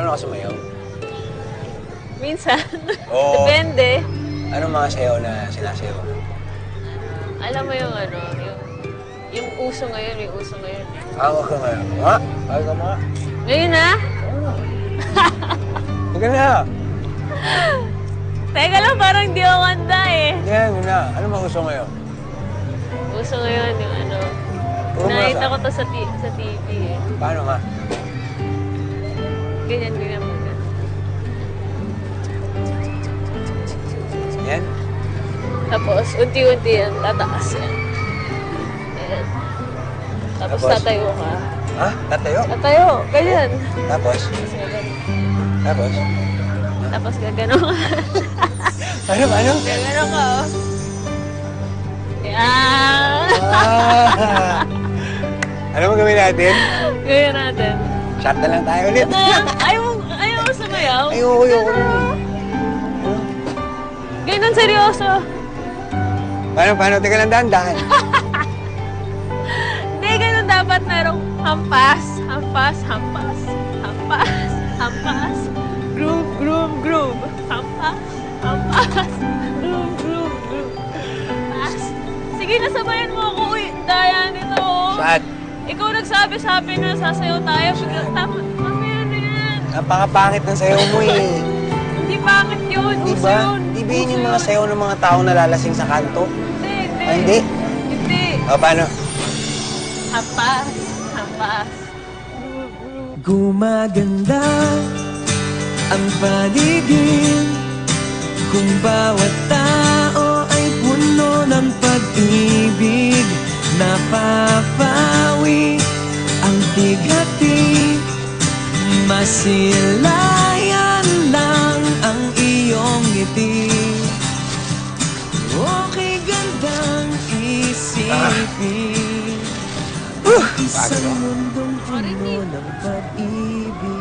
Marunong ka sumayaw? Minsan. Oo. Depende. Anong mga sayaw na sinasayaw? Alam mo yung ano, yung uso ngayon, yung uso ngayon. Ako ka nga. Nga? Ay ka mga. Ngayon na? Sige na. Teka lang, parang di ako kanta eh. Yan, yun na. Ano mga gusto ngayon? Uso ngayon yung ano. Puro mo Nakita nasa- ko to sa TV eh. Paano nga? Ganyan, ganyan mo. Yan? Tapos, unti-unti yan, tataas yan. Ayan. Tapos Tapos? tatayo ka. Ha? Tatayo? Tatayo, ganyan. Tapos? Tapos gagano. Tapos? Tapos gagano ka. Ano? Gagano ka, oh. Yan. Ah! Ano mo gawin natin? Ganyan natin. Shot na lang tayo ulit. Ayaw mo sumayaw? Ayoko. Ganun, seryoso. Paano? Teka lang, dahan-dahan. Hindi, ganun dapat merong hampas. Hampas, hampas. Hampas, hampas. Groove, groove, groove. Hampas, hampas. Groove, groove, groove. Hampas. Sige, nasabayan mo ako. Uy, daya nito. Shot. Ikaw nagsabi-sabi na sasayaw tayo. Tama yan na yan. Napakapangit ng sayaw mo eh. Hindi pangit yun. Di Uso ba? yun. Di ba yun yung Uso mga sayaw ng mga taong nalalasing sa kanto? Hindi. Ah, hindi? Hindi. O, paano? Hampas, hampas. Gumaganda ang paligid kung bawat tao ay puno ng pag-ibig. Napapawi ang tighati, masilayan lang ang iyong ngiti. Okay, gandang isipin, isang mundong puno ng pag-ibig.